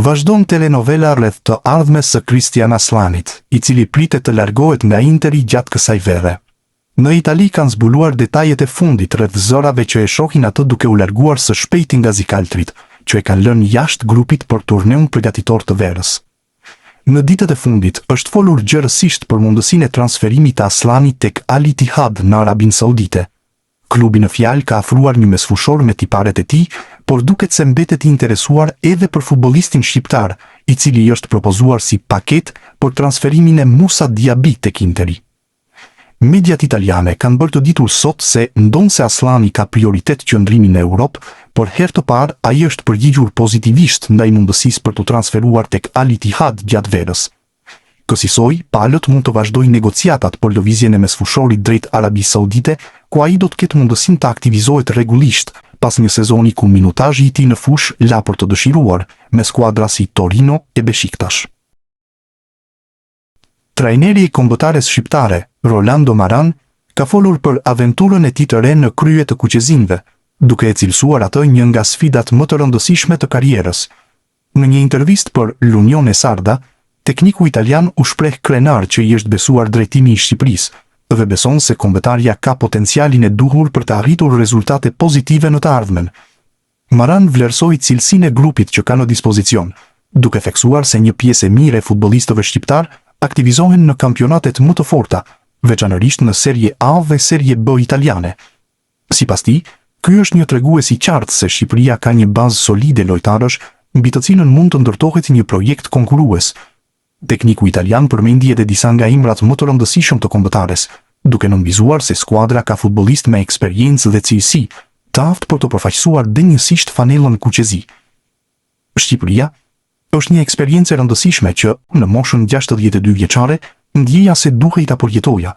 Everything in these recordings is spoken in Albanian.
Vazhdon telenovela rreth të ardhmes së Christian Aslanit, i cili pritet të largohet nga Interi gjatë kësaj vere. Në Itali kanë zbuluar detajet e fundit rreth zërave që e shohin atë duke u larguar së shpejti nga zikaltrit, që e kanë lënë jashtë grupit për turneun përgatitor të verës. Në ditët e fundit është folur gjërësisht për mundësinë e transferimit të Aslanit tek Al Ittihad në Arabinë Saudite. Klubi në fjalë ka afruar një mesfushor me tiparet e tij, por duket se mbetet i interesuar edhe për futbollistin shqiptar, i cili është propozuar si paketë për transferimin e Moussa Diaby tek Interi. Mediat italiane kanë bërë të ditur sot se ndonse Aslani ka prioritet qëndrimin në Europë, por herë të parë ai është përgjigjur pozitivisht ndaj mundësisë për të transferuar tek Al Ittihad gjatë verës. Kësaj, palët mund të vazhdojnë negociatat për lëvizjen e mesfushorit drejt Arabisë Saudite, ku ai do të ketë mundësinë të aktivizohet rregullisht pas një sezoni ku minutazhi i tij në fushë la për të dëshiruar me skuadra si Torino e Besiktas. Trajneri i kombëtares shqiptare, Rolando Maran, ka folur për aventurën e tij të re në krye të kuqezinëve, duke e cilësuar atë një nga sfidat më të rëndësishme të karrierës. Në një intervistë për l'Unione Sarda, tekniku italian u shpreh krenar që i është besuar drejtimi i Shqipërisë dhe beson se kombëtarja ka potencialin e duhur për të arritur rezultate pozitive në të ardhmen. Maran vlerësoi cilësinë e grupit që ka në dispozicion, duke theksuar se një pjesë e mirë e futbollistëve shqiptar aktivizohen në kampionatet më të forta, veçanërisht në Serie A dhe Serie B italiane. Sipas tij, ky është një tregues i qartë se Shqipëria ka një bazë solide lojtarësh, mbi të cilën mund të ndërtohet një projekt konkurrues. Tekniku italian përmendi edhe disa nga emrat më të rëndësishëm të kombëtares, duke nënvizuar se skuadra ka futbollistë me eksperiencë dhe cilësi, të aftë për të përfaqësuar denjësisht fanellën kuqezi. Shqipëria është një eksperiencë e rëndësishme që, në moshën 62 vjeçare, ndjeja se duhej ta përjetoja.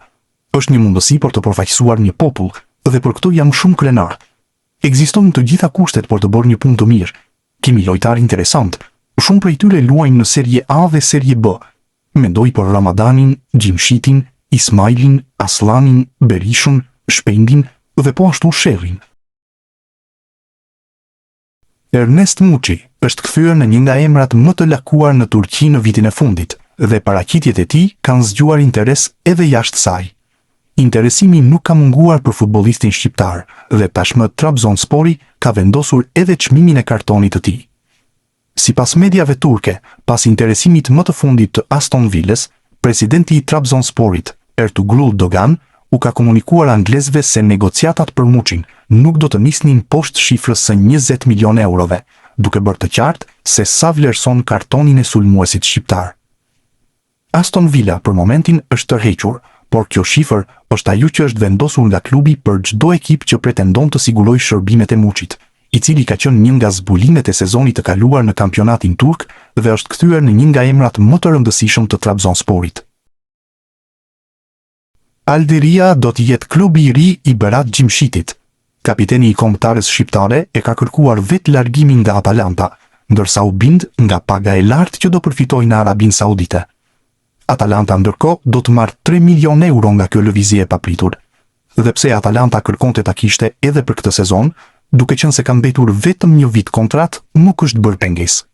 Është një mundësi për të përfaqësuar një popull, dhe për këtë jam shumë krenar. Ekzistojnë të gjitha kushtet për të bërë një punë të mirë. Kemi lojtarë interesant. Shumë prej tyre luajnë në Serie A dhe Serie B. Mendoj për Ramadanin, Gjimshitin, Ismailin, Aslanin, Berishën, Shpendin dhe po ashtu Sherrin. Ernest Muçi është kthyer në një nga emrat më të lakuar në Turqi në vitin e fundit, dhe paraqitjet e tij kanë zgjuar interes edhe jashtë saj. Interesimi nuk ka munguar për futbollistin shqiptar, dhe tashmë Trabzonspori ka vendosur edhe çmimin e kartonit të tij. Sipas mediave turke, pas interesimit më të fundit të Aston Villas, presidenti i Trabzonsporit, Ertugrul Dogan, u ka komunikuar anglezëve se negociatat për Muçin nuk do të nisnin poshtë shifrës së 20 milion eurove, duke bërë të qartë se sa vlerëson kartonin e sulmuesit shqiptar. Aston Villa për momentin është tërhequr, por kjo shifër është ajo që është vendosur nga klubi për çdo ekip që pretendon të sigurojë shërbimet e Muçit, i cili ka qenë një nga zbulimet e sezonit të kaluar në kampionatin turk dhe është kthyer në një nga emrat më të rëndësishëm të Trabzonsporit. Aldiria do të jetë klubi i ri i Berat Gjimshitit. Kapiteni i kombëtares shqiptare e ka kërkuar vetë largimin nga Atalanta, ndërsa u bind nga paga e lartë që do përfitojë në Arabinë Saudite. Atalanta ndërkohë do të marrë 3 milion euro nga kjo lëvizje e papritur. Dhe pse Atalanta kërkonte ta kishte edhe për këtë sezon, duke qenë se ka mbetur vetëm një vit kontratë, nuk është bërë pengesë.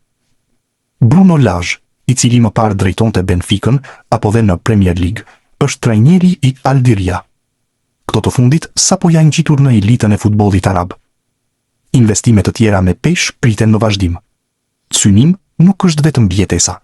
Bruno Lage, i cili më parë drejtonte Benficën apo dhe në Premier League, është trajneri i Aldiria. Këto të fundit sapo janë ngjitur në elitën e futbollit arab. Investimet të tjera me pesh priten në vazhdim. Synim nuk është vetëm bjetesa.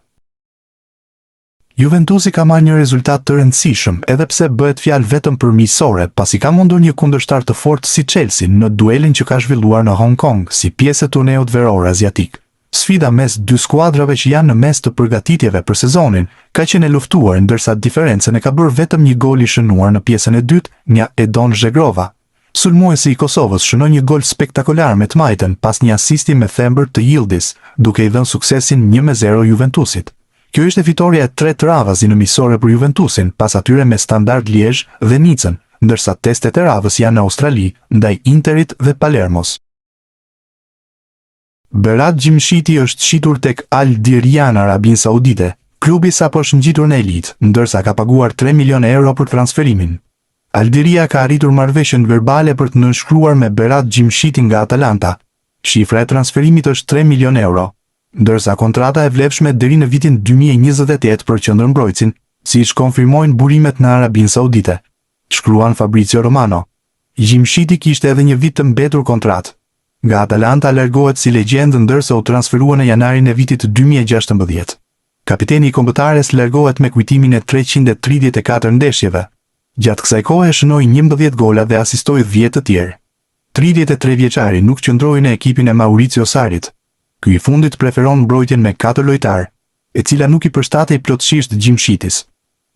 Juventusi ka marrë një rezultat të rëndësishëm, edhe pse bëhet fjalë vetëm për miqësore, pasi ka mundur një kundërshtar të fortë si Chelsea në duelin që ka zhvilluar në Hong Kong si pjesë e turneut veror aziatik. Sfida mes dy skuadrave që janë në mes të përgatitjeve për sezonin ka qenë e luftuar, ndërsa diferencën e ka bërë vetëm një gol i shënuar në pjesën e dytë nga Edon Zhegrova. Sulmuesi i Kosovës shënoi një gol spektakolar me të majtën pas një asisti me thembër të Yildiz, duke i dhënë suksesin 1-0 Juventusit. Kjo ishte fitoria e tretë radhës në miqësore për Juventusin, pas atyre me Standard Liège dhe Nicën, ndërsa testet e radhës janë në Australi, ndaj Interit dhe Palermos. Berat Gjimshiti është shitur tek Al-Dirija në Arabinë Saudite. Klubi sapo është ngjitur në elitë, ndërsa ka paguar 3 milion euro për transferimin. Al-Dirija ka arritur marrëveshjen verbale për të nënshkruar me Berat Gjimshitin nga Atalanta. Shifra e transferimit është 3 milion euro. ndërsa kontrata e vlefshme deri në vitin 2028 për qendërmbrojtësin, siç konfirmojnë burimet në Arabinë Saudite. Shkruan Fabrizio Romano. Gjimshiti kishte edhe një vit të mbetur kontratë. Nga Atalanta largohet si legjendë ndërsa u transferua në janarin e vitit 2016. Kapiteni i kombëtares largohet me kujtimin e 334 ndeshjeve. Gjatë kësaj kohe shënoi 11 gola dhe asistoi 10 të tjerë. 33 vjeçari nuk qëndroi në ekipin e Mauricio Sarrit. Ky i fundit preferon mbrojtjen me 4 lojtar, e cila nuk i përshtatej plotësisht Gjimshitis.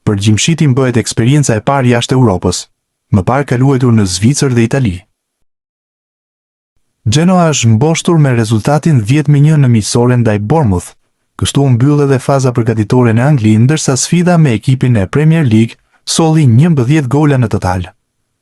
Për Gjimshitin bëhet eksperienca e parë jashtë Europës. Më parë ka luajtur në Zvicër dhe Itali. Genoa është mboshtur me rezultatin 10-1 në miqësore ndaj Bournemouth. Kështu u mbyll edhe faza përgatitore në Angli, ndërsa sfida me ekipin e Premier League solli 11 gola në total.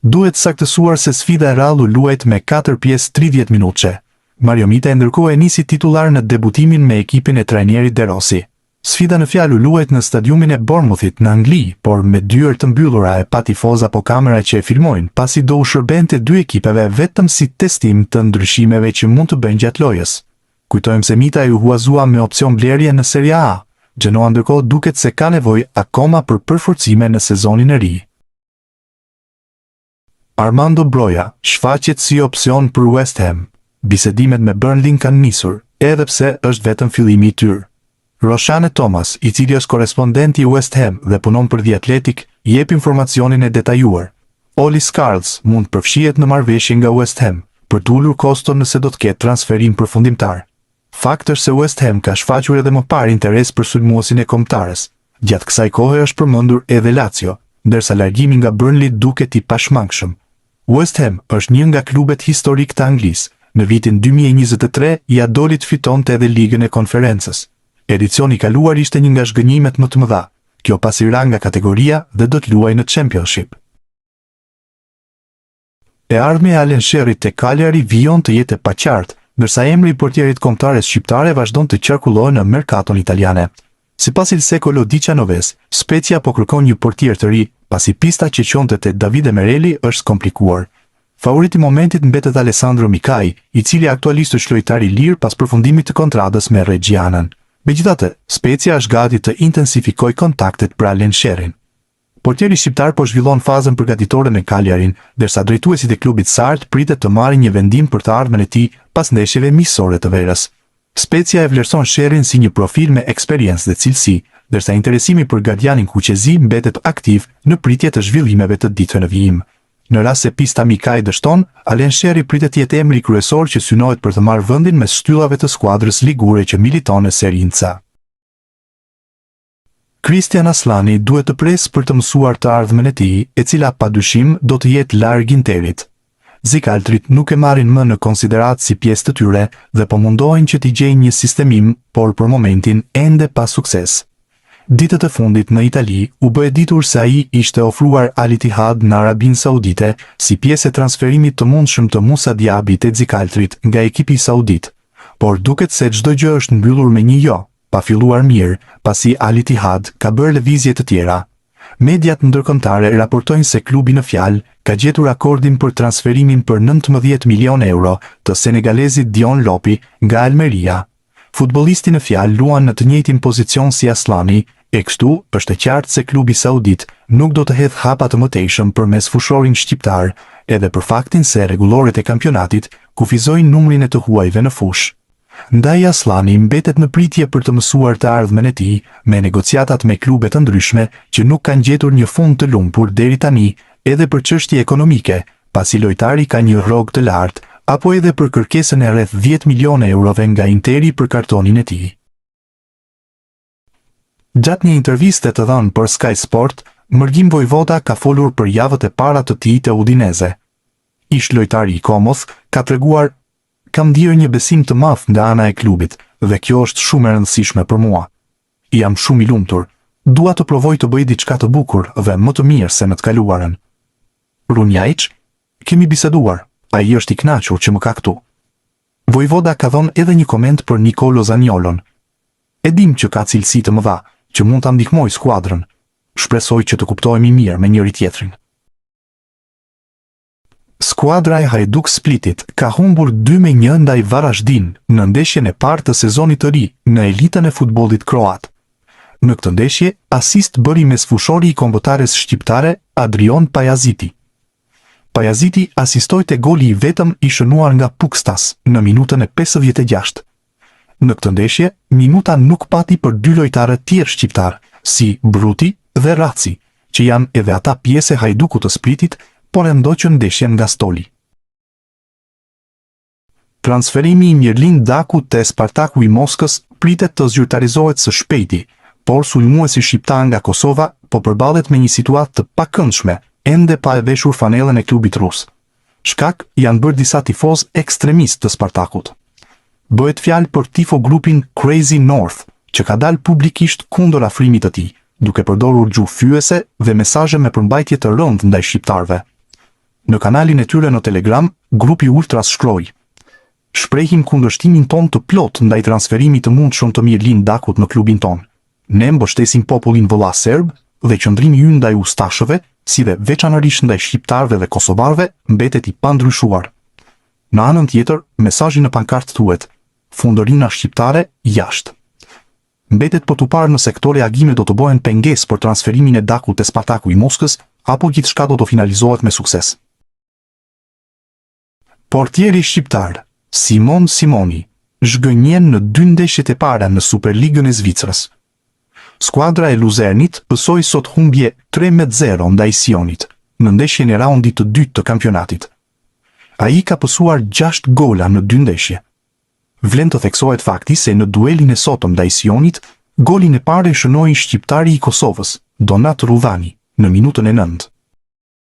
Duhet saktësuar se sfida e rrallë u luajt me 4 pjesë 30 minutëshe. Mario Mita ndërkohë e nisi titular në debutimin me ekipin e trajnerit De Rossi. Sfida në fjalë u luajt në stadiumin e Bournemouthit në Angli, por me dyert të mbyllura e pa tifoz apo kamera që e filmojnë, pasi do u shërbente dy ekipeve vetëm si testim të ndryshimeve që mund të bëjnë gjatë lojës. Kujtojmë se Mita ju huazua me opcion blerje në Serie A. Genoa ndërkohë duket se ka nevojë akoma për përforcime në sezonin e ri. Armando Broja shfaqet si opcion për West Ham. Bisedimet me Burnley kanë nisur, edhe pse është vetëm fillimi i tyre. Roshane Thomas, i cili është korespondenti i West Ham dhe punon për The Athletic, jep informacionin e detajuar. Oli Scarlls mund përfshihet në marrëveshje nga West Ham për të ulur koston nëse do të ketë transferim përfundimtar. Fakt është se West Ham ka shfaqur edhe më parë interes për sulmuesin e kombëtares. Gjatë kësaj kohe është përmendur edhe Lazio, ndërsa largimi nga Burnley duket i pashmangshëm. West Ham është një nga klubet historik të Anglisë. Në vitin 2023 ja doli të fitonte edhe Ligën e Konferencës. Edicioni i kaluar ishte një nga zhgënjimet më të mëdha. Kjo pasi ra nga kategoria dhe do të luajë në Championship. E ardhmja e Alan Shearrit te Cagliari vijon të jetë e paqartë, ndërsa emri i portierit kombëtares shqiptare vazhdon të qarkullojë në merkaton italiane. Sipas Il Secolo di Cianoves, Spezia po kërkon një portier të ri, pasi pista që qonte te Davide Merelli është komplikuar. Favoriti i momentit mbetet Alessandro Mikai, i cili aktualisht është lojtar i lirë pas përfundimit të kontratës me Reggianën. Megjithatë, Spezia është gati të intensifikojë kontaktet për Alan Shearrin. Portieri shqiptar po zhvillon fazën përgatitore në Cagliarin, ndërsa drejtuesit e klubit sart pritet të marrin një vendim për të ardhmen e tij pas ndeshjeve miqësore të verës. Spezia e vlerëson Shearrin si një profil me eksperiencë dhe cilësi, ndërsa interesimi për gardianin kuqezi mbetet aktiv në pritje të zhvillimeve të ditëve në vijim. Në rast se pista Mikai dështon, Alan Shearri pritet të jetë emri kryesor që synohet për të marrë vendin mes shtyllave të skuadrës ligure që militon në Serie A. Christian Aslani duhet të presë për të mësuar të ardhmen e tij, e cila padyshim do të jetë larg Interit. Zikaltrit nuk e marrin më në konsiderat si pjesë të tyre dhe po mundohen që t'i gjejnë një sistemim, por për momentin ende pa sukses. Ditët e fundit në Itali u bë e ditur se ai ishte ofruar Al Ittihad në Arabinë Saudite si pjesë e transferimit të mundshëm të Musa Diabit te Zikaltrit nga ekipi saudit, por duket se çdo gjë është mbyllur me një jo, pa filluar mirë, pasi Al Ittihad ka bërë lëvizje të tjera. Mediat ndërkombëtare raportojnë se klubi në fjalë ka gjetur akordin për transferimin për 19 milion euro të senegalezit Dion Lopi nga Almeria. Futbollisti në fjalë luan në të njëjtin pozicion si Aslani, e kështu është e qartë se klubi saudit nuk do të hedh hapa të mëtejshëm përmes fushorin shqiptar, edhe për faktin se rregulloret e kampionatit kufizojnë numrin e të huajve në fush. Ndaj Aslani mbetet në pritje për të mësuar të ardhmen e tij me negociatat me klube të ndryshme që nuk kanë gjetur një fund të lumpur deri tani, edhe për çështje ekonomike, pasi lojtari ka një rrogë të lartë, apo edhe për kërkesën e rreth 10 milionë eurove nga Interi për kartonin e tij. Gjatë një interviste të dhënë për Sky Sport, Mërgim Vojvoda ka folur për javët e para të tij te Udinese. Ish lojtari i Komos ka treguar: "Kam ndier një besim të madh nga ana e klubit dhe kjo është shumë e rëndësishme për mua. Jam shumë i lumtur. Dua të provoj të bëj diçka të bukur dhe më të mirë se në të kaluarën." Runjaic, kemi biseduar. Ai është i kënaqur që më ka këtu. Vojvoda ka dhënë edhe një koment për Nicolo Zaniolon. "E dim që ka cilësi të mëdha, që mund ta ndihmoj skuadrën. Shpresoj që të kuptohemi mirë me njëri tjetrin." Skuadra e Hajduk Splitit ka humbur 2-1 ndaj Varaždin në ndeshjen e parë të sezonit të ri në elitën e futbollit kroat. Në këtë ndeshje, asist bëri mesfushori i kombëtares shqiptare Adrion Pajaziti. Pajaziti asistoi te goli i vetëm i shënuar nga Pukstas në minutën e 56. Në këtë ndeshje, minuta nuk pati për dy lojtarë tjerë shqiptar, si Bruti dhe Raci, që janë edhe ata pjesë e Hajdukut të Splitit, por e ndoqën ndeshjen nga stoli. Transferimi i Mirlin Daku te Spartaku i Moskës pritet të zyrtarizohet së shpejti, por sulmuesi shqiptar nga Kosova po përballet me një situatë të pakëndshme, ende pa e veshur fanellën e klubit rus. Shkak janë bërë disa tifoz ekstremist të Spartakut. Bëhet fjalë për tifo grupin Crazy North, që ka dalë publikisht kundër afrimit të tij, duke përdorur gjuhë fyese dhe mesazhe me përmbajtje të rëndë ndaj shqiptarëve. Në kanalin e tyre në Telegram, grupi Ultras shkroi: "Shprehim kundërshtimin ton të plot ndaj transferimit të mundshëm të Mirlin Dakut në klubin ton. Ne mbështesim popullin vëlla serb dhe qëndrimi ynë ndaj ustashëve, si dhe veçanërisht ndaj shqiptarëve dhe kosovarëve, mbetet i pandryshuar." Në anën tjetër, mesazhi në pankartë thuhet: "Fundërina shqiptare jashtë." Mbetet për t'u parë nëse këto reagime do të bëhen pengesë për transferimin e Dakut te Spartaku i Moskës, apo gjithçka do të finalizohet me sukses. Portieri shqiptar Simon Simoni zhgënjen në 2 ndeshjet e para në Superligën e Zvicrës. Skuadra e Luzernit pësoi sot humbje 3-0 ndaj Sionit në ndeshjen e raundit të dytë të kampionatit. Ai ka pësuar 6 gola në 2 ndeshje. Vlen të theksohet fakti se në duelin e sotëm ndaj Sionit, golin e parë e shënoi shqiptari i Kosovës, Donat Rudhani, në minutën e 9.